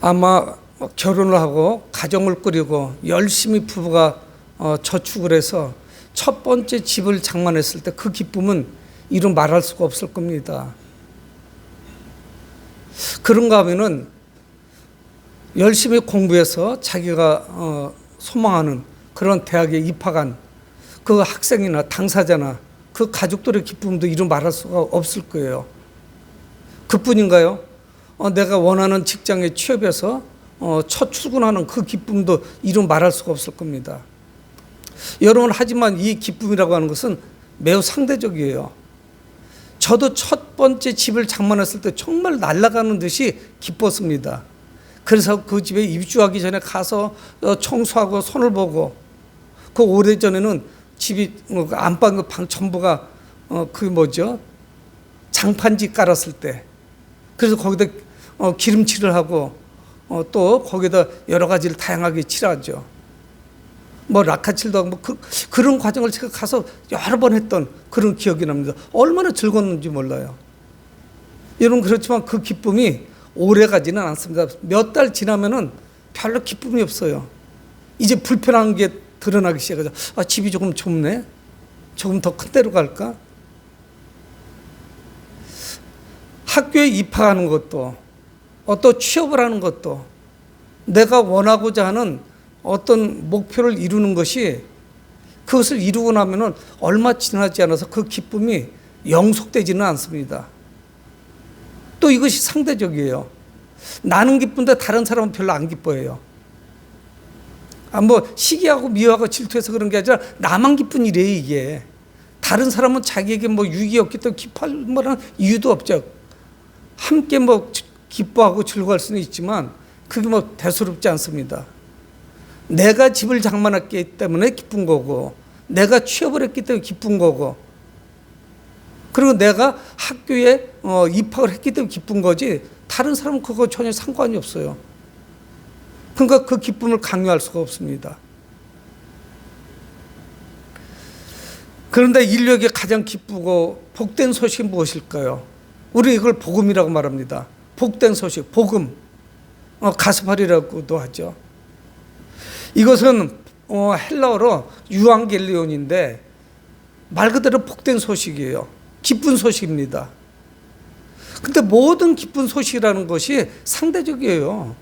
아마 결혼을 하고 가정을 꾸리고 열심히 부부가 저축을 해서 첫 번째 집을 장만했을 때 그 기쁨은 이루 말할 수가 없을 겁니다. 그런가 하면은 열심히 공부해서 자기가 소망하는 그런 대학에 입학한 그 학생이나 당사자나 그 가족들의 기쁨도 이루 말할 수가 없을 거예요. 그뿐인가요? 내가 원하는 직장에 취업해서 첫 출근하는 그 기쁨도 이루 말할 수가 없을 겁니다. 여러분, 하지만 이 기쁨이라고 하는 것은 매우 상대적이에요. 저도 첫 번째 집을 장만했을 때 정말 날아가는 듯이 기뻤습니다. 그래서 그 집에 입주하기 전에 가서 청소하고 손을 보고, 그 오래전에는 집이 안방 방 전부가 장판지 깔았을 때, 그래서 거기다 기름칠을 하고 또 거기다 여러 가지를 다양하게 칠하죠. 라카칠도 하고 그런 과정을 제가 가서 여러 번 했던 그런 기억이 납니다. 얼마나 즐거웠는지 몰라요. 여러분, 그렇지만 그 기쁨이 오래 가지는 않습니다. 몇 달 지나면은 별로 기쁨이 없어요. 이제 불편한 게 드러나기 시작하죠. 집이 조금 좁네. 조금 더 큰 데로 갈까? 학교에 입학하는 것도, 또 취업을 하는 것도, 내가 원하고자 하는 어떤 목표를 이루는 것이, 그것을 이루고 나면은 얼마 지나지 않아서 그 기쁨이 영속되지는 않습니다. 또 이것이 상대적이에요. 나는 기쁜데 다른 사람은 별로 안 기뻐해요. 시기하고 미워하고 질투해서 그런 게 아니라 나만 기쁜 일이에요, 이게. 다른 사람은 자기에게 유익이 없기 때문에 기뻐할 만한 이유도 없죠. 함께 기뻐하고 즐거워할 수는 있지만 그게 대수롭지 않습니다. 내가 집을 장만했기 때문에 기쁜 거고, 내가 취업을 했기 때문에 기쁜 거고, 그리고 내가 학교에 입학을 했기 때문에 기쁜 거지, 다른 사람은 그거 전혀 상관이 없어요. 그러니까 그 기쁨을 강요할 수가 없습니다. 그런데 인류에게 가장 기쁘고 복된 소식이 무엇일까요? 우리 이걸 복음이라고 말합니다. 복된 소식, 복음, 가스팔이라고도 하죠. 이것은 헬라어로 유앙겔리온인데 말 그대로 복된 소식이에요. 기쁜 소식입니다. 근데 모든 기쁜 소식이라는 것이 상대적이에요.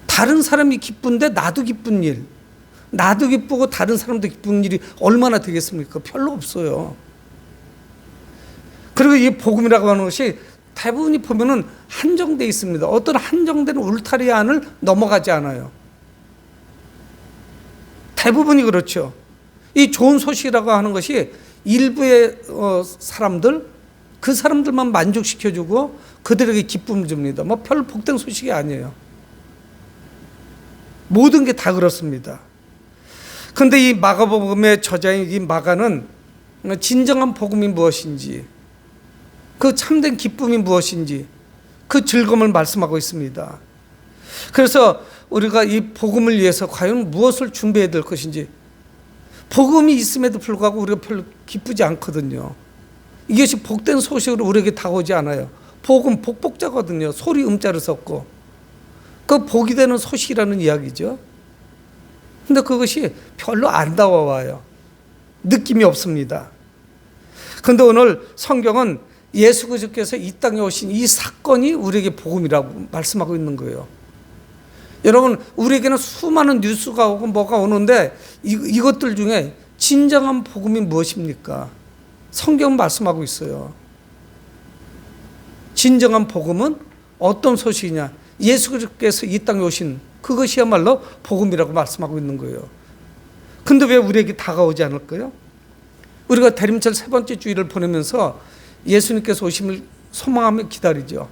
다른 사람이 기쁜데 나도 기쁜 일, 나도 기쁘고 다른 사람도 기쁜 일이 얼마나 되겠습니까? 별로 없어요. 그리고 이 복음이라고 하는 것이 대부분이 보면은 한정되어 있습니다. 어떤 한정된 울타리 안을 넘어가지 않아요. 대부분이 그렇죠. 이 좋은 소식이라고 하는 것이 일부의 사람들, 그 사람들만 만족시켜주고 그들에게 기쁨을 줍니다. 별로 복된 소식이 아니에요. 모든 게 다 그렇습니다. 그런데 이 마가복음의 저자인 이 마가는 진정한 복음이 무엇인지, 그 참된 기쁨이 무엇인지, 그 즐거움을 말씀하고 있습니다. 그래서 우리가 이 복음을 위해서 과연 무엇을 준비해야 될 것인지, 복음이 있음에도 불구하고 우리가 별로 기쁘지 않거든요. 이것이 복된 소식으로 우리에게 다가오지 않아요. 복음, 복복자거든요. 소리 음자를 썼고. 그 복이 되는 소식이라는 이야기죠. 근데 그것이 별로 안 다가와요. 느낌이 없습니다. 그런데 오늘 성경은 예수 그리스도께서 이 땅에 오신 이 사건이 우리에게 복음이라고 말씀하고 있는 거예요. 여러분, 우리에게는 수많은 뉴스가 오고 뭐가 오는데 이것들 중에 진정한 복음이 무엇입니까? 성경은 말씀하고 있어요. 진정한 복음은 어떤 소식이냐? 예수 그리스도께서 이 땅에 오신 그것이야말로 복음이라고 말씀하고 있는 거예요. 근데 왜 우리에게 다가오지 않을까요? 우리가 대림절 세 번째 주일을 보내면서 예수님께서 오심을 소망하며 기다리죠.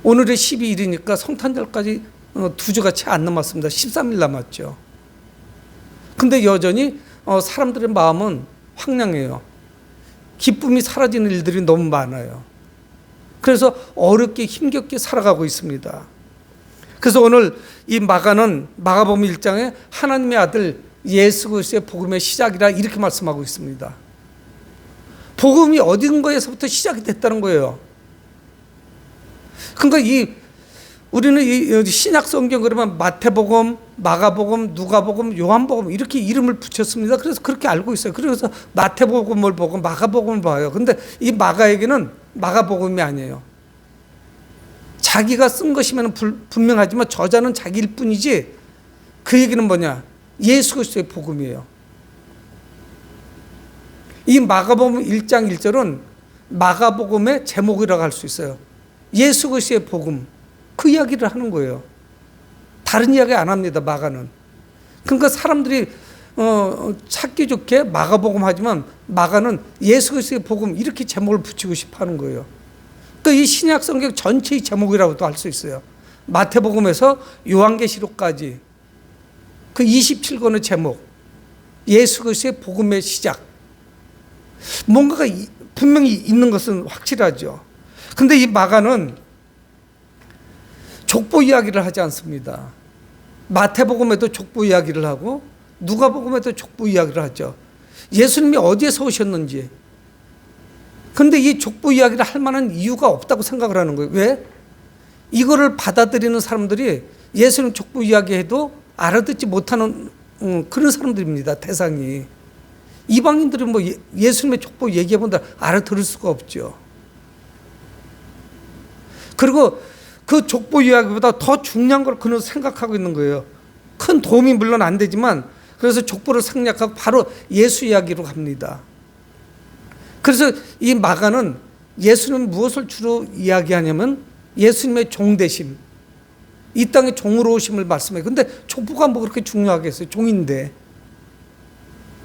오늘이 12일이니까 성탄절까지 2주가 채 안 남았습니다. 13일 남았죠. 근데 여전히 사람들의 마음은 황량해요. 기쁨이 사라지는 일들이 너무 많아요. 그래서 어렵게 힘겹게 살아가고 있습니다. 그래서 오늘 이 마가는 마가복음 1장에 하나님의 아들 예수 그리스도의 복음의 시작이라 이렇게 말씀하고 있습니다. 복음이 어딘가에서부터 시작이 됐다는 거예요. 그러니까 우리는 이 신약 성경 그러면 마태복음, 마가복음, 누가복음, 요한복음 이렇게 이름을 붙였습니다. 그래서 그렇게 알고 있어요. 그래서 마태복음을 보고 마가복음을 봐요. 근데 이 마가에게는 마가복음이 아니에요. 자기가 쓴 것이면 분명하지만 저자는 자기일 뿐이지, 그 얘기는 뭐냐? 예수 그리스도의 복음이에요. 이 마가복음 1장 1절은 마가복음의 제목이라고 할 수 있어요. 예수 그리스도의 복음. 그 이야기를 하는 거예요. 다른 이야기 안 합니다, 마가는. 그러니까 사람들이 찾기 좋게 마가복음 하지만 마가는 예수 그리스도의 복음 이렇게 제목을 붙이고 싶어 하는 거예요. 그러니까 이 신약 성경 전체의 제목이라고도 할 수 있어요. 마태복음에서 요한계시록까지 그 27권의 제목, 예수 그리스도의 복음의 시작. 뭔가가 분명히 있는 것은 확실하죠. 근데 이 마가는 족보 이야기를 하지 않습니다. 마태복음에도 족보 이야기를 하고 누가복음에도 족보 이야기를 하죠. 예수님이 어디에서 오셨는지. 그런데 이 족보 이야기를 할 만한 이유가 없다고 생각을 하는 거예요. 왜? 이거를 받아들이는 사람들이 예수님 족보 이야기해도 알아듣지 못하는 그런 사람들입니다. 대상이. 이방인들은 뭐 예수님의 족보 얘기해본다 알아들을 수가 없죠. 그리고 그 족보 이야기보다 더 중요한 걸 그는 생각하고 있는 거예요. 큰 도움이 물론 안 되지만, 그래서 족보를 생략하고 바로 예수 이야기로 갑니다. 그래서 이 마가는 예수는 무엇을 주로 이야기하냐면 예수님의 종되심, 이 땅에 종으로 오심을 말씀해요. 근데 족보가 뭐 그렇게 중요하겠어요? 종인데.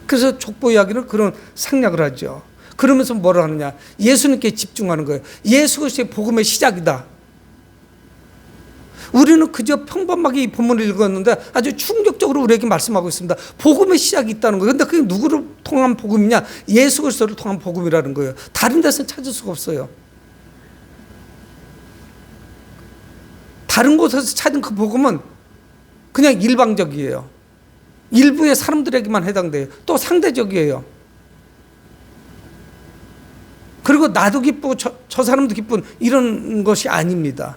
그래서 족보 이야기는 그런 생략을 하죠. 그러면서 뭐를 하느냐? 예수님께 집중하는 거예요. 예수 그리스도의 복음의 시작이다. 우리는 그저 평범하게 이 본문을 읽었는데 아주 충격적으로 우리에게 말씀하고 있습니다. 복음의 시작이 있다는 거예요. 그런데 그게 누구를 통한 복음이냐? 예수 그리스도를 통한 복음이라는 거예요. 다른 데서는 찾을 수가 없어요. 다른 곳에서 찾은 그 복음은 그냥 일방적이에요. 일부의 사람들에게만 해당돼요. 또 상대적이에요. 그리고 나도 기쁘고 저 사람도 기쁜 이런 것이 아닙니다.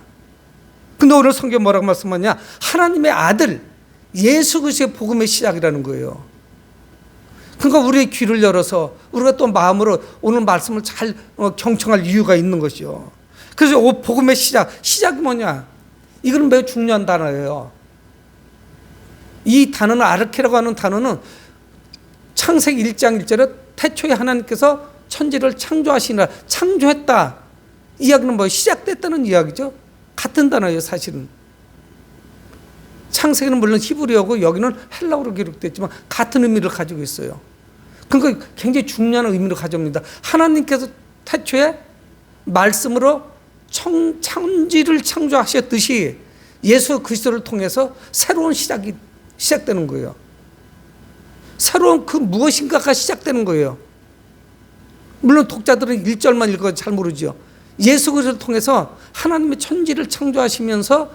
근데 오늘 성경 뭐라고 말씀하냐? 하나님의 아들 예수 그리스도의 복음의 시작이라는 거예요. 그러니까 우리의 귀를 열어서 우리가 또 마음으로 오늘 말씀을 잘 경청할 이유가 있는 것이요. 그래서 복음의 시작이 뭐냐? 이건 매우 중요한 단어예요. 이 단어는 아르케라고 하는 단어는 창세기 1장 1절에 태초에 하나님께서 천지를 창조하시니라, 창조했다. 이 이야기는 뭐 시작됐다는 이야기죠. 같은 단어예요, 사실은. 창세기는 물론 히브리어고 여기는 헬라어로 기록됐지만 같은 의미를 가지고 있어요. 그러니까 굉장히 중요한 의미를 가져옵니다. 하나님께서 태초에 말씀으로 천지를 창조하셨듯이 예수 그리스도를 통해서 새로운 시작이 시작되는 거예요. 새로운 그 무엇인가가 시작되는 거예요. 물론 독자들은 1절만 읽어도 잘 모르죠. 예수 그리스도를 통해서 하나님의 천지를 창조하시면서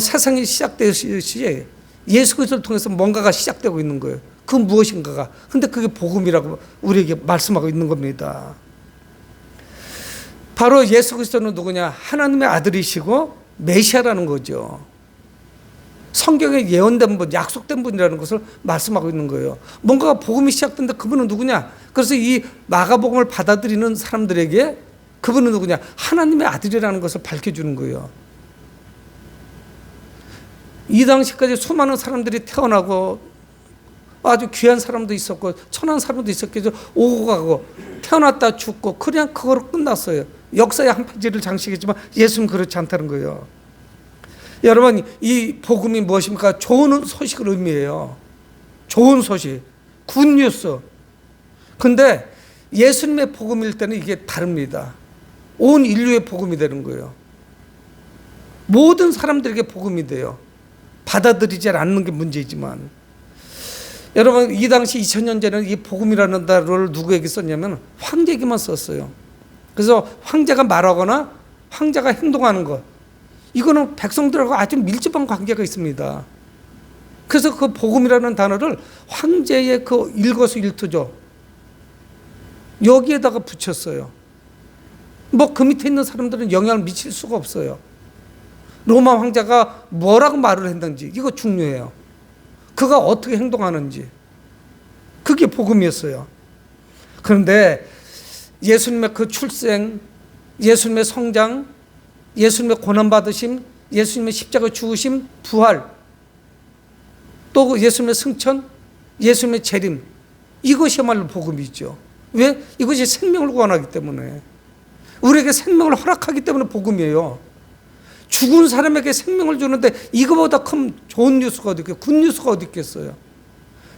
세상이 시작되듯이 예수 그리스도를 통해서 뭔가가 시작되고 있는 거예요. 그 무엇인가가. 근데 그게 복음이라고 우리에게 말씀하고 있는 겁니다. 바로 예수 그리스도는 누구냐? 하나님의 아들이시고 메시아라는 거죠. 성경에 예언된 분, 약속된 분이라는 것을 말씀하고 있는 거예요. 뭔가가 복음이 시작된다. 그분은 누구냐? 그래서 이 마가복음을 받아들이는 사람들에게 그분은 누구냐? 하나님의 아들이라는 것을 밝혀주는 거예요. 이 당시까지 수많은 사람들이 태어나고 아주 귀한 사람도 있었고 천한 사람도 있었겠죠. 오고 가고 태어났다 죽고 그냥 그거로 끝났어요. 역사의 한 페이지를 장식했지만 예수는 그렇지 않다는 거예요. 여러분, 이 복음이 무엇입니까? 좋은 소식을 의미해요. 좋은 소식, 굿뉴스. 근데 예수님의 복음일 때는 이게 다릅니다. 온 인류의 복음이 되는 거예요. 모든 사람들에게 복음이 돼요. 받아들이지 않는 게 문제이지만. 여러분, 이 당시 2000년 전에는 이 복음이라는 단어를 누구에게 썼냐면 황제에게만 썼어요. 그래서 황제가 말하거나 황제가 행동하는 것, 이거는 백성들하고 아주 밀접한 관계가 있습니다. 그래서 그 복음이라는 단어를 황제의 그 일거수일투족 여기에다가 붙였어요. 뭐 그 밑에 있는 사람들은 영향을 미칠 수가 없어요. 로마 황제가 뭐라고 말을 했는지 이거 중요해요. 그가 어떻게 행동하는지. 그게 복음이었어요. 그런데 예수님의 그 출생, 예수님의 성장, 예수님의 고난받으심, 예수님의 십자가 죽으심, 부활, 또 예수님의 승천, 예수님의 재림, 이것이야말로 복음이죠. 왜? 이것이 생명을 구원하기 때문에. 우리에게 생명을 허락하기 때문에 복음이에요. 죽은 사람에게 생명을 주는데 이거보다 큰 좋은 뉴스가 어디 있겠어요? 굿 뉴스가 어디 있겠어요?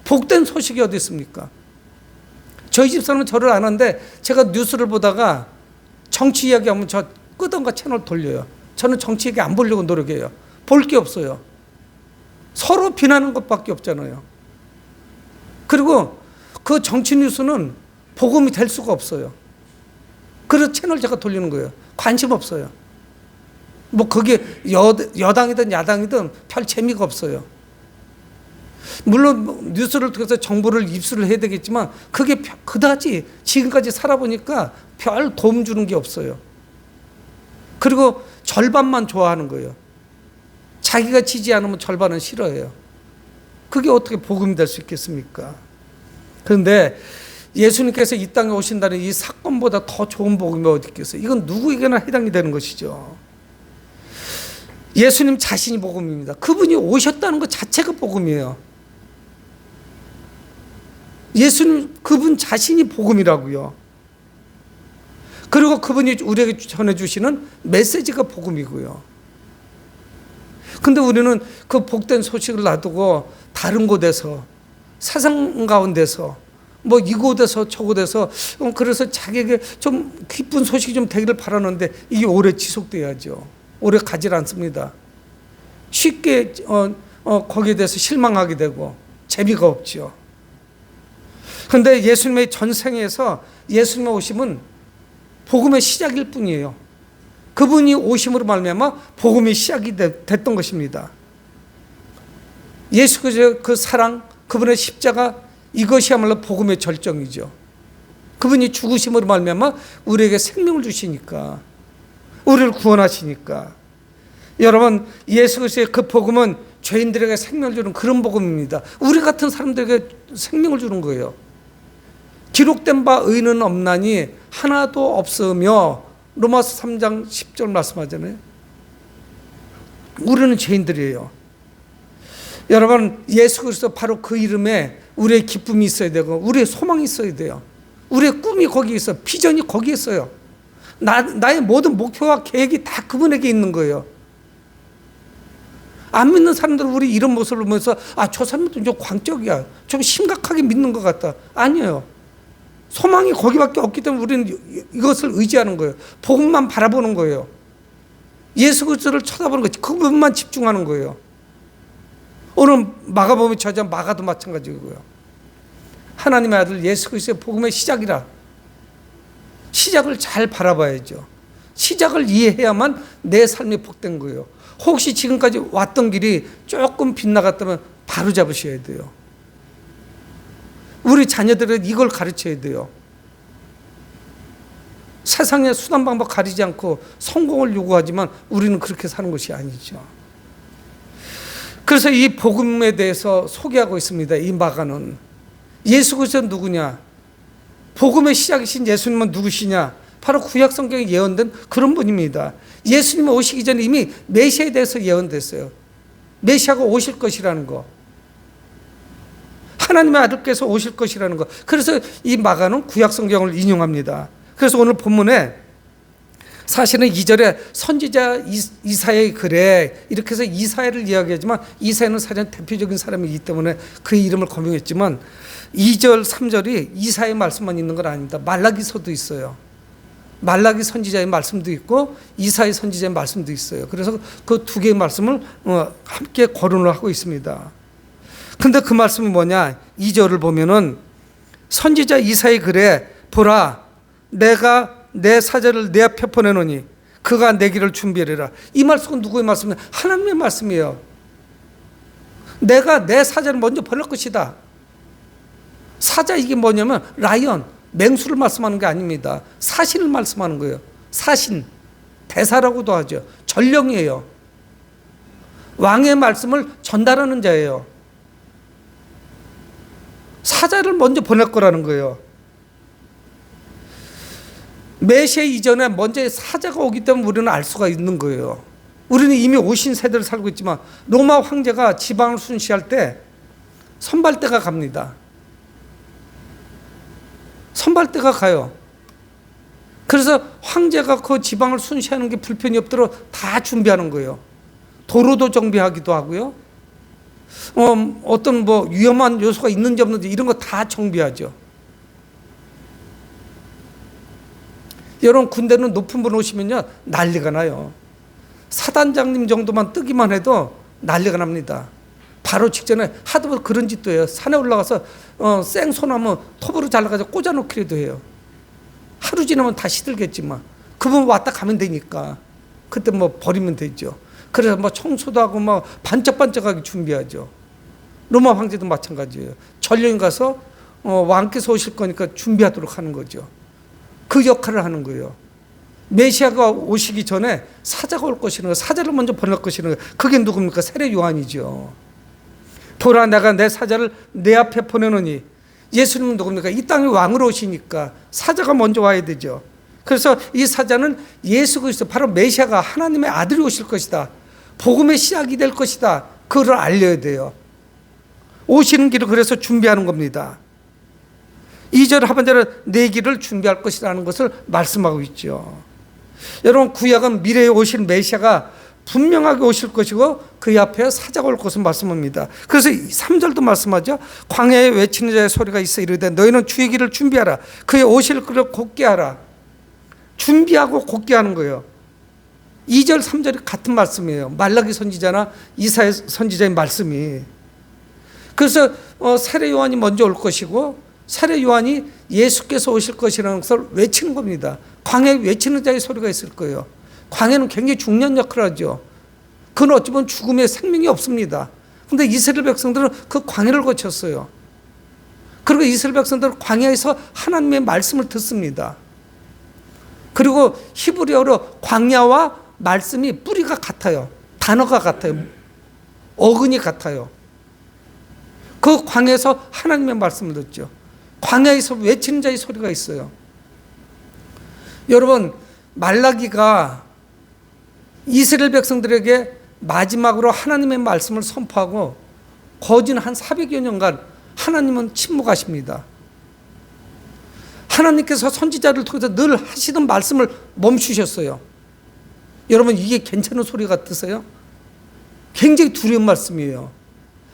복된 소식이 어디 있습니까? 저희 집사람은 저를 아는데 제가 뉴스를 보다가 정치 이야기하면 저 끄던가 채널 돌려요. 저는 정치 얘기 안 보려고 노력해요. 볼 게 없어요. 서로 비난하는 것밖에 없잖아요. 그리고 그 정치 뉴스는 복음이 될 수가 없어요. 그래서 채널 제가 돌리는 거예요. 관심 없어요. 뭐 그게 여당이든 야당이든 별 재미가 없어요. 물론 뉴스를 통해서 정보를 입수를 해야 되겠지만 그게 그다지 지금까지 살아보니까 별 도움 주는 게 없어요. 그리고 절반만 좋아하는 거예요. 자기가 지지 않으면 절반은 싫어해요. 그게 어떻게 복음이 될 수 있겠습니까? 그런데 예수님께서 이 땅에 오신다는 이 사건보다 더 좋은 복음이 어디 있겠어요? 이건 누구에게나 해당이 되는 것이죠. 예수님 자신이 복음입니다. 그분이 오셨다는 것 자체가 복음이에요. 예수님 그분 자신이 복음이라고요. 그리고 그분이 우리에게 전해주시는 메시지가 복음이고요. 근데 우리는 그 복된 소식을 놔두고 다른 곳에서 세상 가운데서 뭐 이곳에서 저곳에서 그래서 자기에게 좀 기쁜 소식이 좀 되기를 바라는데 이게 오래 지속돼야죠. 오래 가지 않습니다. 쉽게 거기에 대해서 실망하게 되고 재미가 없죠. 그런데 예수님의 전생에서 예수님의 오심은 복음의 시작일 뿐이에요. 그분이 오심으로 말미암아 복음의 시작이 됐던 것입니다. 예수께서 그 사랑, 그분의 십자가, 이것이야말로 복음의 절정이죠. 그분이 죽으심으로 말미암아 우리에게 생명을 주시니까, 우리를 구원하시니까. 여러분, 예수 그리스도의 그 복음은 죄인들에게 생명을 주는 그런 복음입니다. 우리 같은 사람들에게 생명을 주는 거예요. 기록된 바 의는 없나니 하나도 없으며, 로마서 3장 10절 말씀하잖아요. 우리는 죄인들이에요. 여러분, 예수 그리스도 바로 그 이름에 우리의 기쁨이 있어야 되고 우리의 소망이 있어야 돼요. 우리의 꿈이 거기에 있어요. 비전이 거기에 있어요. 나의 모든 목표와 계획이 다 그분에게 있는 거예요. 안 믿는 사람들은 우리 이런 모습을 보면서 저 사람은 좀 광적이야, 좀 심각하게 믿는 것 같다. 아니에요. 소망이 거기밖에 없기 때문에 우리는 이것을 의지하는 거예요. 복음만 바라보는 거예요. 예수 그리스도를 쳐다보는 거지. 그분만 집중하는 거예요. 오늘 마가복음의 저자 마가도 마찬가지고요. 하나님의 아들 예수 그리스도의 복음의 시작이라. 시작을 잘 바라봐야죠. 시작을 이해해야만 내 삶이 복된 거예요. 혹시 지금까지 왔던 길이 조금 빗나갔다면 바로 잡으셔야 돼요. 우리 자녀들은 이걸 가르쳐야 돼요. 세상의 수단 방법 가리지 않고 성공을 요구하지만 우리는 그렇게 사는 것이 아니죠. 그래서 이 복음에 대해서 소개하고 있습니다. 이 마가는 예수 그리스도는 누구냐? 복음의 시작이신 예수님은 누구시냐? 바로 구약 성경에 예언된 그런 분입니다. 예수님이 오시기 전에 이미 메시아에 대해서 예언됐어요. 메시아가 오실 것이라는 거. 하나님의 아들께서 오실 것이라는 것. 그래서 이 마가는 구약 성경을 인용합니다. 그래서 오늘 본문에 사실은 2절에 선지자 이사야의 글에 이렇게 해서 이사야를 이야기하지만 이사야는 사실 대표적인 사람이기 때문에 그의 이름을 거명했지만 2절, 3절이 이사야의 말씀만 있는 건 아닙니다. 말라기서도 있어요. 말라기 선지자의 말씀도 있고 이사야 선지자의 말씀도 있어요. 그래서 그 두 개의 말씀을 함께 거론을 하고 있습니다. 근데 그 말씀이 뭐냐? 2절을 보면은 선지자 이사야의 글에 보라, 내가 내 사자를 내 앞에 보내노니 그가 내 길을 준비하리라. 이 말씀은 누구의 말씀이에요? 하나님의 말씀이에요. 내가 내 사자를 먼저 보낼 것이다. 사자 이게 뭐냐면 라이언, 맹수를 말씀하는 게 아닙니다. 사실을 말씀하는 거예요. 사신, 대사라고도 하죠. 전령이에요. 왕의 말씀을 전달하는 자예요. 사자를 먼저 보낼 거라는 거예요. 메시아 이전에 먼저 사자가 오기 때문에 우리는 알 수가 있는 거예요. 우리는 이미 오신 세대를 살고 있지만 로마 황제가 지방을 순시할 때 선발대가 갑니다. 선발대가 가요. 그래서 황제가 그 지방을 순시하는 게 불편이 없도록 다 준비하는 거예요. 도로도 정비하기도 하고요. 어떤 위험한 요소가 있는지 없는지 이런 거 다 정비하죠. 여러분 군대는 높은 분 오시면요 난리가 나요. 사단장님 정도만 뜨기만 해도 난리가 납니다. 바로 직전에 하도 그런 짓도 해요. 산에 올라가서 생소나무 톱으로 잘라가지고 꽂아놓기도 해요. 하루 지나면 다 시들겠지만 그분 왔다 가면 되니까 그때 버리면 되죠. 그래서 청소도 하고 반짝반짝하게 준비하죠. 로마 황제도 마찬가지예요. 전령이 가서 왕께서 오실 거니까 준비하도록 하는 거죠. 그 역할을 하는 거예요. 메시아가 오시기 전에 사자가 올 것이는 거예요. 사자를 먼저 보낼 것이는 거예요. 그게 누굽니까? 세례 요한이죠. 보라 내가 내 사자를 내 앞에 보내노니. 예수님은 누굽니까? 이 땅에 왕으로 오시니까 사자가 먼저 와야 되죠. 그래서 이 사자는 예수 그리스도 바로 메시아가 하나님의 아들이 오실 것이다. 복음의 시작이 될 것이다. 그걸 알려야 돼요. 오시는 길을 그래서 준비하는 겁니다. 2절 하반절은 내 길을 준비할 것이라는 것을 말씀하고 있죠. 여러분 구약은 미래에 오실 메시아가 분명하게 오실 것이고 그 앞에 사자가 올 것을 말씀합니다. 그래서 3절도 말씀하죠. 광야에 외치는 자의 소리가 있어 이르되 너희는 주의 길을 준비하라. 그의 오실 길을 곧게 하라. 준비하고 곧게 하는 거예요. 2절 3절이 같은 말씀이에요. 말라기 선지자나 이사야 선지자의 말씀이. 그래서 세례 요한이 먼저 올 것이고 세례 요한이 예수께서 오실 것이라는 것을 외치는 겁니다. 광야에 외치는 자의 소리가 있을 거예요. 광야는 굉장히 중요한 역할을 하죠. 그건 어찌 보면 죽음의 생명이 없습니다. 그런데 이스라엘 백성들은 그 광야를 거쳤어요. 그리고 이스라엘 백성들은 광야에서 하나님의 말씀을 듣습니다. 그리고 히브리어로 광야와 말씀이 뿌리가 같아요. 단어가 같아요. 어근이 같아요. 그 광야에서 하나님의 말씀을 듣죠. 광야에서 외치는 자의 소리가 있어요. 여러분 말라기가 이스라엘 백성들에게 마지막으로 하나님의 말씀을 선포하고 거진 한 400여 년간 하나님은 침묵하십니다. 하나님께서 선지자를 통해서 늘 하시던 말씀을 멈추셨어요. 여러분 이게 괜찮은 소리 같으세요? 굉장히 두려운 말씀이에요.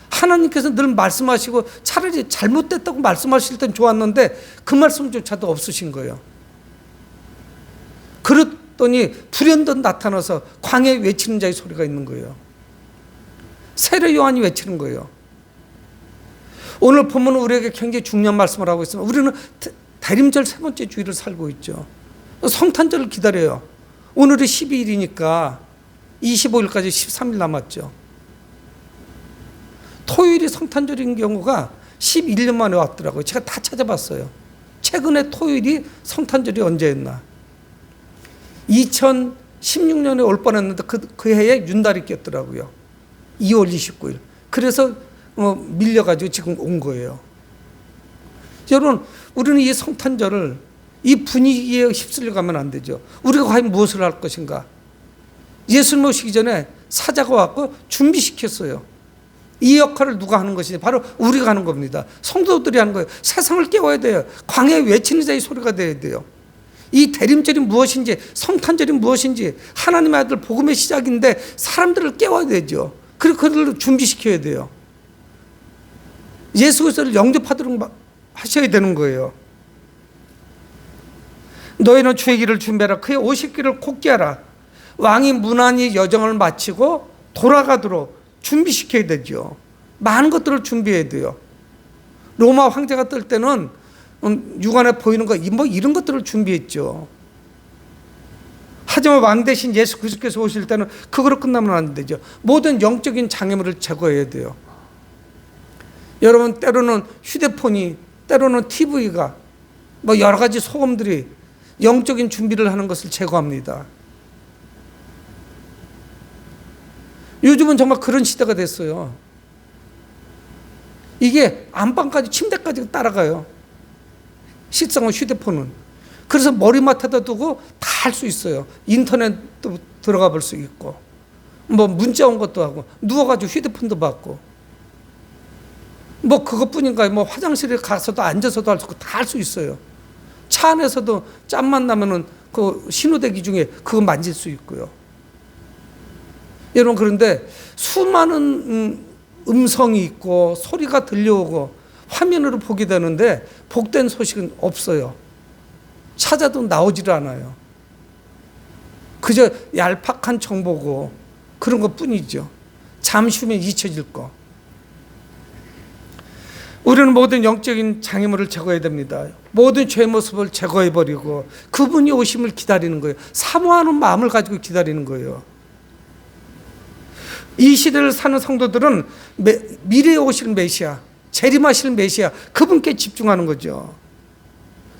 하나님께서 늘 말씀하시고 차라리 잘못됐다고 말씀하실 땐 좋았는데 그 말씀조차도 없으신 거예요. 그랬더니 불현듯 나타나서 광야에 외치는 자의 소리가 있는 거예요. 세례 요한이 외치는 거예요. 오늘 본문은 우리에게 굉장히 중요한 말씀을 하고 있습니다. 우리는 대림절 세 번째 주일을 살고 있죠. 성탄절을 기다려요. 오늘이 12일이니까 25일까지 13일 남았죠. 토요일이 성탄절인 경우가 11년 만에 왔더라고요. 제가 다 찾아봤어요. 최근에 토요일이 성탄절이 언제였나. 2016년에 올 뻔했는데 그 해에 윤달이 꼈더라고요. 2월 29일. 그래서 밀려가지고 지금 온 거예요. 여러분 우리는 이 성탄절을 이 분위기에 휩쓸려 가면 안 되죠. 우리가 과연 무엇을 할 것인가. 예수님 오시기 전에 사자가 왔고 준비시켰어요. 이 역할을 누가 하는 것이냐? 바로 우리가 하는 겁니다. 성도들이 하는 거예요. 세상을 깨워야 돼요. 광야에 외치는 자의 소리가 돼야 돼요. 이 대림절이 무엇인지, 성탄절이 무엇인지, 하나님의 아들 복음의 시작인데 사람들을 깨워야 되죠. 그리고 그들을 준비시켜야 돼요. 예수 그리스도를 영접하도록 하셔야 되는 거예요. 너희는 주의 길을 준비하라. 그의 오실 길을 곧게 하라. 왕이 무난히 여정을 마치고 돌아가도록 준비시켜야 되죠. 많은 것들을 준비해야 돼요. 로마 황제가 뜰 때는 육안에 보이는 거 이런 것들을 준비했죠. 하지만 왕 대신 예수 그리스도께서 오실 때는 그거로 끝나면 안 되죠. 모든 영적인 장애물을 제거해야 돼요. 여러분 때로는 휴대폰이, 때로는 TV가 여러 가지 소음들이 영적인 준비를 하는 것을 제거합니다. 요즘은 정말 그런 시대가 됐어요. 이게 안방까지 침대까지 따라가요. 식상은 휴대폰은. 그래서 머리맡에다 두고 다 할 수 있어요. 인터넷도 들어가 볼 수 있고, 뭐 문자 온 것도 하고, 누워가지고 휴대폰도 받고, 뭐 그것뿐인가요? 뭐 화장실에 가서도 앉아서도 할 수 있고 다 할 수 있어요. 차 안에서도 짬만 나면은 그 신호대기 중에 그거 만질 수 있고요. 여러분, 그런데 수많은 음성이 있고 소리가 들려오고 화면으로 보게 되는데 복된 소식은 없어요. 찾아도 나오지를 않아요. 그저 얄팍한 정보고 그런 것 뿐이죠. 잠시 후면 잊혀질 거. 우리는 모든 영적인 장애물을 제거해야 됩니다. 모든 죄의 모습을 제거해버리고 그분이 오심을 기다리는 거예요. 사모하는 마음을 가지고 기다리는 거예요. 이 시대를 사는 성도들은 미래에 오실 메시아, 재림하실 메시아, 그분께 집중하는 거죠.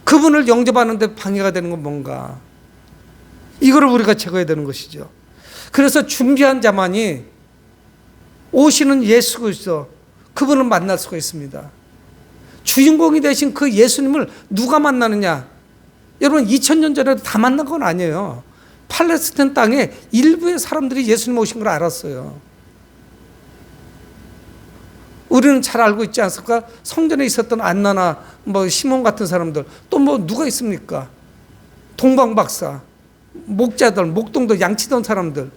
그분을 영접하는 데 방해가 되는 건 뭔가, 이거를 우리가 제거해야 되는 것이죠. 그래서 준비한 자만이 오시는 예수 그리스도, 그분을 만날 수가 있습니다. 주인공이 되신 그 예수님을 누가 만나느냐? 여러분, 2000년 전에도 다 만난 건 아니에요. 팔레스타인 땅에 일부의 사람들이 예수님 오신 걸 알았어요. 우리는 잘 알고 있지 않습니까? 성전에 있었던 안나나 뭐 시몬 같은 사람들, 또 뭐 누가 있습니까? 동방박사, 목자들, 목동도 양치던 사람들,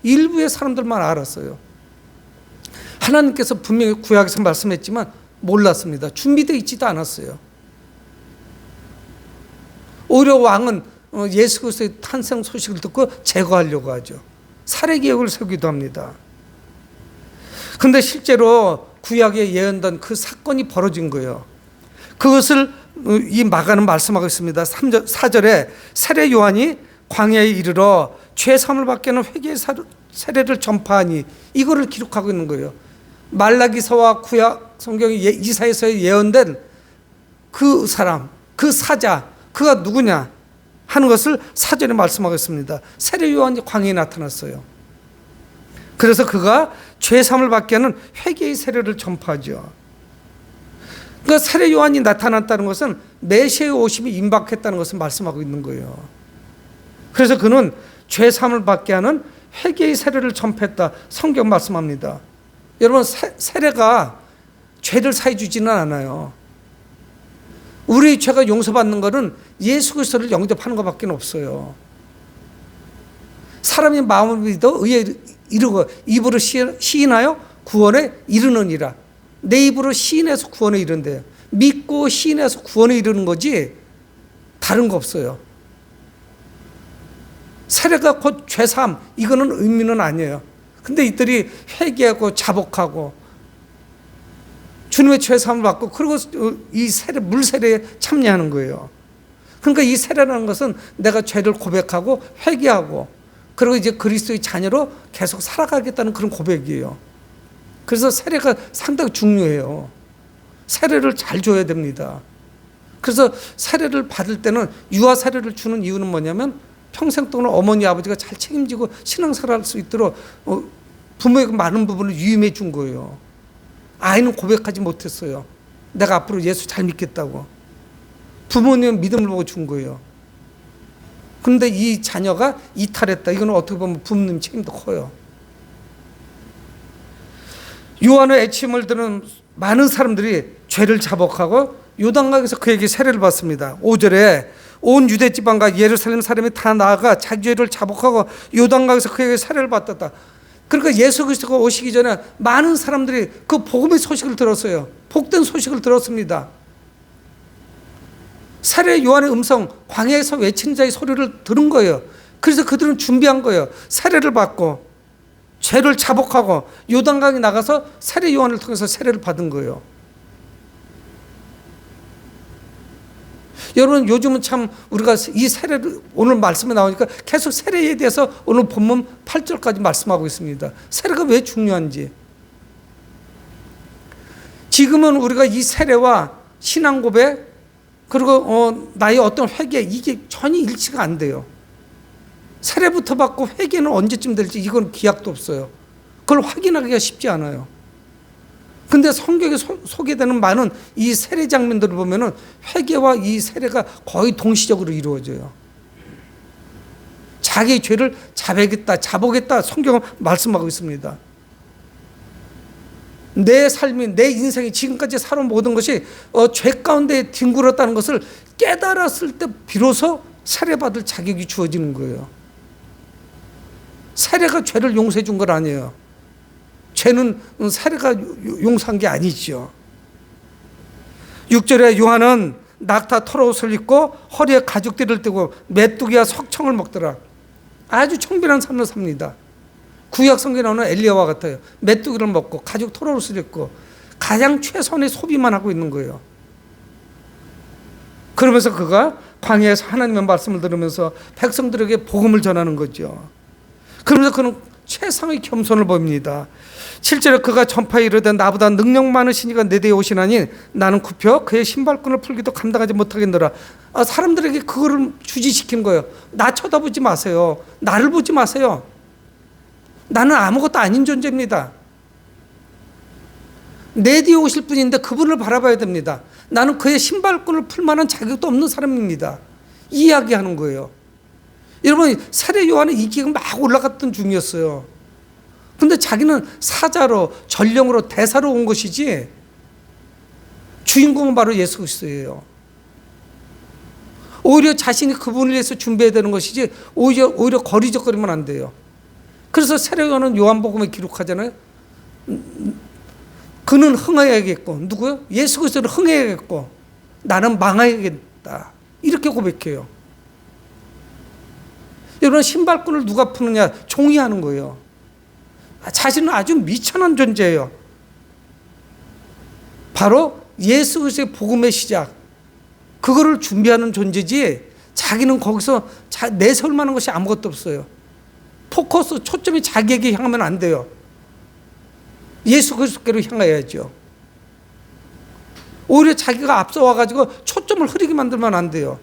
일부의 사람들만 알았어요. 하나님께서 분명히 구약에서 말씀했지만 몰랐습니다. 준비되어 있지도 않았어요. 오히려 왕은 예수 그리스도의 탄생 소식을 듣고 제거하려고 하죠. 살해 계획을 세우기도 합니다. 그런데 실제로 구약에 예언된 그 사건이 벌어진 거예요. 그것을 이 마가는 말씀하고 있습니다. 4절에 세례 요한이 광야에 이르러 죄 사함을 받게 하는 회개의 세례를 전파하니, 이거를 기록하고 있는 거예요. 말라기서와 구약 성경의 이사야서에 예언된 그 사람, 그 사자, 그가 누구냐 하는 것을 4절에 말씀하고 있습니다. 세례 요한이 광야에 나타났어요. 그래서 그가 죄 사함을 받게 하는 회개의 세례를 전파하죠. 그러니까 세례 요한이 나타났다는 것은 메시아의 오심이 임박했다는 것을 말씀하고 있는 거예요. 그래서 그는 죄 사함을 받게 하는 회개의 세례를 전파했다, 성경 말씀합니다. 여러분, 세례가 죄를 사해 주지는 않아요. 우리의 죄가 용서받는 것은 예수 그리스도를 영접하는 것밖에 없어요. 사람이 마음을 믿어 의에 이르고 입으로 시인하여 구원에 이르느니라. 내 입으로 시인해서 구원에 이른대요. 믿고 시인해서 구원에 이르는 거지 다른 거 없어요. 세례가 곧 죄사함, 이거는 의미는 아니에요. 근데 이들이 회개하고 자복하고 주님의 죄사함을 받고 그리고 이 세례, 물세례에 참여하는 거예요. 그러니까 이 세례라는 것은 내가 죄를 고백하고 회개하고 그리고 이제 그리스도의 자녀로 계속 살아가겠다는 그런 고백이에요. 그래서 세례가 상당히 중요해요. 세례를 잘 줘야 됩니다. 그래서 세례를 받을 때는 유아 세례를 주는 이유는 뭐냐면 평생 동안 어머니 아버지가 잘 책임지고 신앙생활 할 수 있도록 부모에게 많은 부분을 유임해 준 거예요. 아이는 고백하지 못했어요. 내가 앞으로 예수 잘 믿겠다고. 부모님은 믿음을 보고 준 거예요. 그런데 이 자녀가 이탈했다. 이건 어떻게 보면 부모님 책임도 커요. 요한의 애침을 들은 많은 사람들이 죄를 자복하고 요단강에서 그에게 세례를 받습니다. 5절에 온 유대 지방과 예루살렘 사람이 다 나아가 자기 죄를 자복하고 요단강에서 그에게 세례를 받았다. 그러니까 예수 그리스도가 오시기 전에 많은 사람들이 그 복음의 소식을 들었어요. 복된 소식을 들었습니다. 세례 요한의 음성, 광야에서 외치는 자의 소리를 들은 거예요. 그래서 그들은 준비한 거예요. 세례를 받고 죄를 자복하고 요단강에 나가서 세례 요한을 통해서 세례를 받은 거예요. 여러분, 요즘은 참 우리가 이 세례를 오늘 말씀에 나오니까 계속 세례에 대해서 오늘 본문 8절까지 말씀하고 있습니다. 세례가 왜 중요한지. 지금은 우리가 이 세례와 신앙 고백, 그리고 나의 어떤 회개, 이게 전혀 일치가 안 돼요. 세례부터 받고 회개는 언제쯤 될지 이건 기약도 없어요. 그걸 확인하기가 쉽지 않아요. 근데 성경에 소개되는 많은 이 세례 장면들을 보면은 회개와 이 세례가 거의 동시적으로 이루어져요. 자기의 죄를 자보겠다 성경은 말씀하고 있습니다. 내 삶이, 내 인생이 지금까지 살아온 모든 것이 죄 가운데 뒹굴었다는 것을 깨달았을 때 비로소 세례받을 자격이 주어지는 거예요. 세례가 죄를 용서해 준 건 아니에요. 죄는 세례가 용서한 게 아니죠. 6절에 요한은 낙타 털옷을 입고 허리에 가죽띠를 띠고 메뚜기와 석청을 먹더라. 아주 청빈한 삶을 삽니다. 구약 성경에 나오는 엘리야와 같아요. 메뚜기를 먹고 가죽 털옷을 입고 가장 최선의 소비만 하고 있는 거예요. 그러면서 그가 광야에서 하나님의 말씀을 들으면서 백성들에게 복음을 전하는 거죠. 그러면서 그는 최상의 겸손을 보입니다. 7절에 그가 전파에 이르되 나보다 능력 많으신 이가 내 뒤에 오시나니 나는 굽혀 그의 신발끈을 풀기도 감당하지 못하겠노라. 사람들에게 그거를 주지시키는 거예요. 나 쳐다보지 마세요. 나를 보지 마세요. 나는 아무것도 아닌 존재입니다. 내 뒤에 오실 분인데 그분을 바라봐야 됩니다. 나는 그의 신발끈을 풀 만한 자격도 없는 사람입니다. 이 이야기하는 거예요. 여러분, 세례 요한의 인기가 막 올라갔던 중이었어요. 근데 자기는 사자로, 전령으로, 대사로 온 것이지 주인공은 바로 예수 그리스도예요. 오히려 자신이 그분을 위해서 준비해야 되는 것이지 오히려 거리적거리면 안 돼요. 그래서 세례 요한은 요한복음에 기록하잖아요. 그는 흥해야겠고, 누구요? 예수 그리스도는 흥해야겠고 나는 망해야겠다. 이렇게 고백해요. 여러분, 신발끈을 누가 푸느냐? 종이 하는 거예요. 자신은 아주 미천한 존재예요. 바로 예수 그리스도의 복음의 시작, 그거를 준비하는 존재지 자기는 거기서 내세울 만한 것이 아무것도 없어요. 포커스, 초점이 자기에게 향하면 안 돼요. 예수 그리스도께로 향해야죠. 오히려 자기가 앞서와가지고 초점을 흐리게 만들면 안 돼요.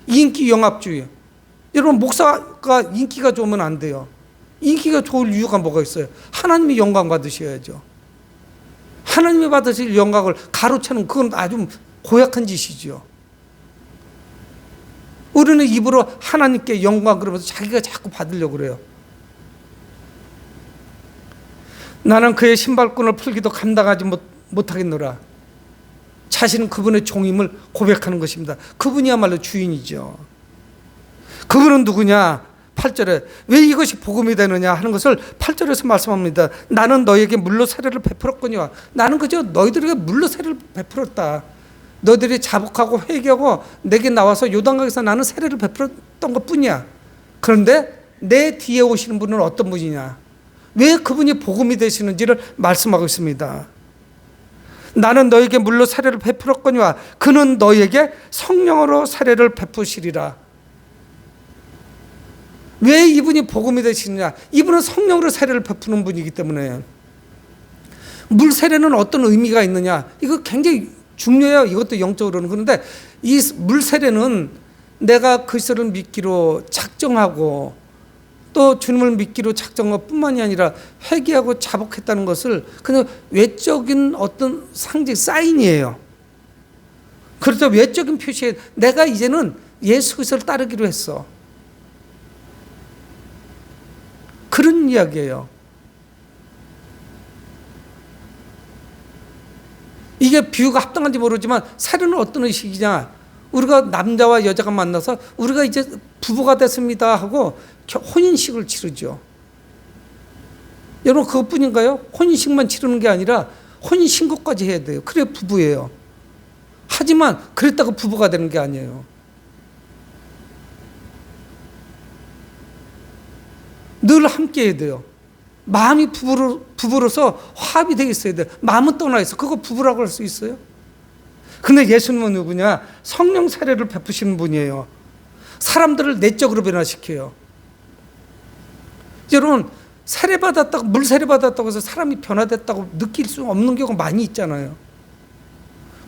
인기 영합주의. 여러분, 목사가 인기가 좋으면 안 돼요. 인기가 좋을 이유가 뭐가 있어요? 하나님이 영광 받으셔야죠. 하나님이 받으실 영광을 가로채는 그건 아주 고약한 짓이죠. 우리는 입으로 하나님께 영광 그러면서 자기가 자꾸 받으려고 그래요. 나는 그의 신발끈을 풀기도 감당하지 못하겠노라. 자신은 그분의 종임을 고백하는 것입니다. 그분이야말로 주인이죠. 그분은 누구냐? 8절에 왜 이것이 복음이 되느냐 하는 것을 8절에서 말씀합니다. 나는 너에게 물로 세례를 베풀었거니와. 나는 그저 너희들에게 물로 세례를 베풀었다. 너희들이 자복하고 회개하고 내게 나와서 요단강에서 나는 세례를 베풀었던 것뿐이야. 그런데 내 뒤에 오시는 분은 어떤 분이냐? 왜 그분이 복음이 되시는지를 말씀하고 있습니다. 나는 너에게 물로 세례를 베풀었거니와 그는 너에게 성령으로 세례를 베푸시리라. 왜 이분이 복음이 되시느냐? 이분은 성령으로 세례를 베푸는 분이기 때문에. 물 세례는 어떤 의미가 있느냐? 이거 굉장히 중요해요. 이것도 영적으로는. 그런데 이 물 세례는 내가 그리스도를 믿기로 작정하고 또 주님을 믿기로 작정한 것뿐만이 아니라 회개하고 자복했다는 것을 그냥 외적인 어떤 상징, 사인이에요. 그래서 외적인 표시에 내가 이제는 예수 그리스도를 따르기로 했어. 그런 이야기예요. 이게 비유가 합당한지 모르지만 세례는 어떤 의식이냐? 우리가 남자와 여자가 만나서 우리가 이제 부부가 됐습니다 하고 혼인식을 치르죠. 여러분, 그것뿐인가요? 혼인식만 치르는 게 아니라 혼인신고까지 해야 돼요. 그래 부부예요. 하지만 그랬다고 부부가 되는 게 아니에요. 늘 함께 해야 돼요. 마음이 부부로서 화합이 되어 있어야 돼요. 마음은 떠나 있어. 그거 부부라고 할 수 있어요? 근데 예수님은 누구냐? 성령 세례를 베푸시는 분이에요. 사람들을 내적으로 변화시켜요. 여러분, 세례받았다고, 물 세례받았다고 해서 사람이 변화됐다고 느낄 수 없는 경우가 많이 있잖아요.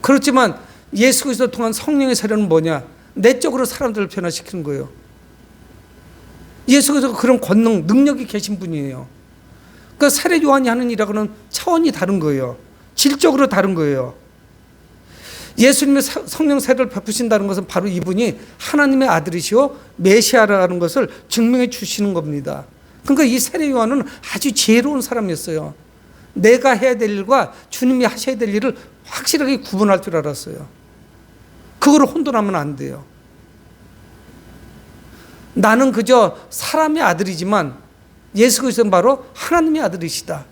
그렇지만 예수 그리스도 통한 성령의 세례는 뭐냐? 내적으로 사람들을 변화시키는 거예요. 예수 그리스도가 그런 권능, 능력이 계신 분이에요. 그 세례 요한이 하는 일하고는 차원이 다른 거예요. 질적으로 다른 거예요. 예수님의 성령 세례를 베푸신다는 것은 바로 이분이 하나님의 아들이시오 메시아라는 것을 증명해 주시는 겁니다. 그러니까 이 세례 요한은 아주 지혜로운 사람이었어요. 내가 해야 될 일과 주님이 하셔야 될 일을 확실하게 구분할 줄 알았어요. 그거를 혼돈하면 안 돼요. 나는 그저 사람의 아들이지만 예수 그리스도는 바로 하나님의 아들이시다.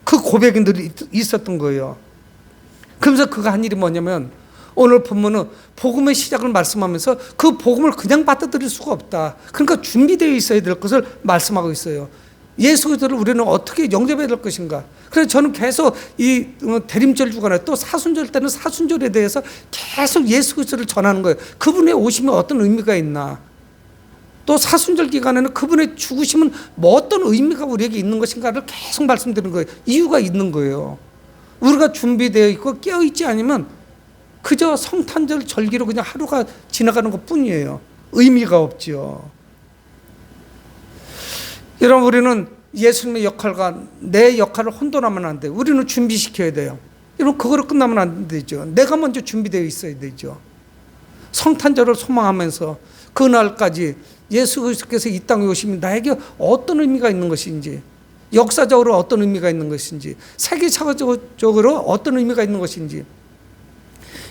그 고백이 늘 있었던 거예요. 그러면서 그가 한 일이 뭐냐면 오늘 본문은 복음의 시작을 말씀하면서 그 복음을 그냥 받아들일 수가 없다. 그러니까 준비되어 있어야 될 것을 말씀하고 있어요. 예수 그리스도를 우리는 어떻게 영접해야 될 것인가. 그래서 저는 계속 이 대림절 주간에 또 사순절 때는 사순절에 대해서 계속 예수 그리스도를 전하는 거예요. 그분의 오심이 어떤 의미가 있나. 또 사순절 기간에는 그분의 죽으심은 뭐 어떤 의미가 우리에게 있는 것인가를 계속 말씀드리는 거예요. 이유가 있는 거예요. 우리가 준비되어 있고 깨어있지 않으면 그저 성탄절 절기로 그냥 하루가 지나가는 것 뿐이에요. 의미가 없죠. 여러분, 우리는 예수님의 역할과 내 역할을 혼돈하면 안 돼요. 우리는 준비시켜야 돼요. 여러분, 그거로 끝나면 안 되죠. 내가 먼저 준비되어 있어야 되죠. 성탄절을 소망하면서 그날까지 예수 그리스도께서 이 땅에 오시면 나에게 어떤 의미가 있는 것인지, 역사적으로 어떤 의미가 있는 것인지, 세계사적으로 어떤 의미가 있는 것인지,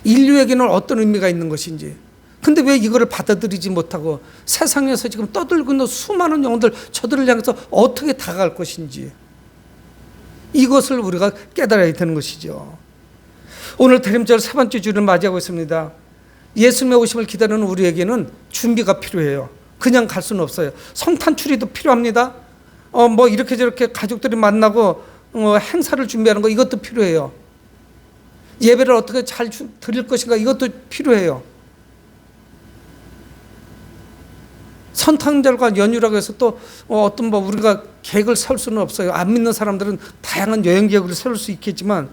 인류에게는 어떤 의미가 있는 것인지. 근데 왜 이거를 받아들이지 못하고 세상에서 지금 떠들고 있는 수많은 영혼들, 저들을 향해서 어떻게 다가갈 것인지, 이것을 우리가 깨달아야 되는 것이죠. 오늘 대림절 세 번째 주를 맞이하고 있습니다. 예수님의 오심을 기다리는 우리에게는 준비가 필요해요. 그냥 갈 수는 없어요. 성탄추리도 필요합니다. 뭐 이렇게 저렇게 가족들이 만나고 행사를 준비하는 거, 이것도 필요해요. 예배를 어떻게 잘 드릴 것인가, 이것도 필요해요. 성탄절과 연휴라고 해서 또 어떤 뭐 우리가 계획을 세울 수는 없어요. 안 믿는 사람들은 다양한 여행 계획을 세울 수 있겠지만,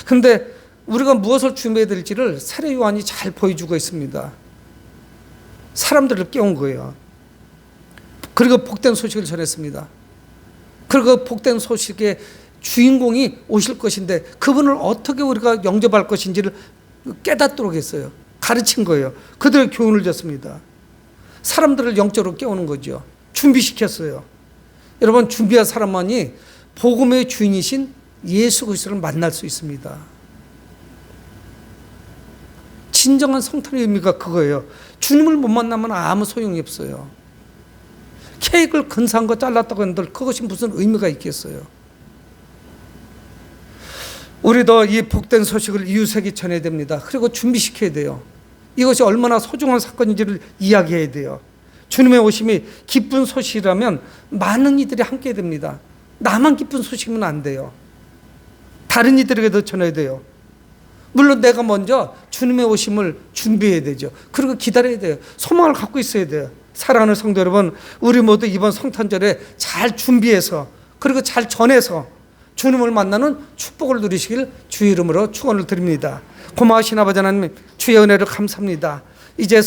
그런데 우리가 무엇을 준비해야 될지를 세례 요한이 잘 보여주고 있습니다. 사람들을 깨운 거예요. 그리고 복된 소식을 전했습니다. 그리고 복된 소식의 주인공이 오실 것인데 그분을 어떻게 우리가 영접할 것인지를 깨닫도록 했어요. 가르친 거예요. 그들의 교훈을 줬습니다. 사람들을 영적으로 깨우는 거죠. 준비시켰어요. 여러분, 준비한 사람만이 복음의 주인이신 예수 그리스도를 만날 수 있습니다. 진정한 성탄의 의미가 그거예요. 주님을 못 만나면 아무 소용이 없어요. 케이크를 근사한 거 잘랐다고 했는데 그것이 무슨 의미가 있겠어요. 우리도 이 복된 소식을 이웃에게 전해야 됩니다. 그리고 준비시켜야 돼요. 이것이 얼마나 소중한 사건인지를 이야기해야 돼요. 주님의 오심이 기쁜 소식이라면 많은 이들이 함께 됩니다. 나만 기쁜 소식이면 안 돼요. 다른 이들에게도 전해야 돼요. 물론 내가 먼저 주님의 오심을 준비해야 되죠. 그리고 기다려야 돼요. 소망을 갖고 있어야 돼요. 사랑하는 성도 여러분, 우리 모두 이번 성탄절에 잘 준비해서 그리고 잘 전해서 주님을 만나는 축복을 누리시길 주의 이름으로 축원을 드립니다. 고마우신 아버지 하나님, 주의 은혜를 감사합니다. 이제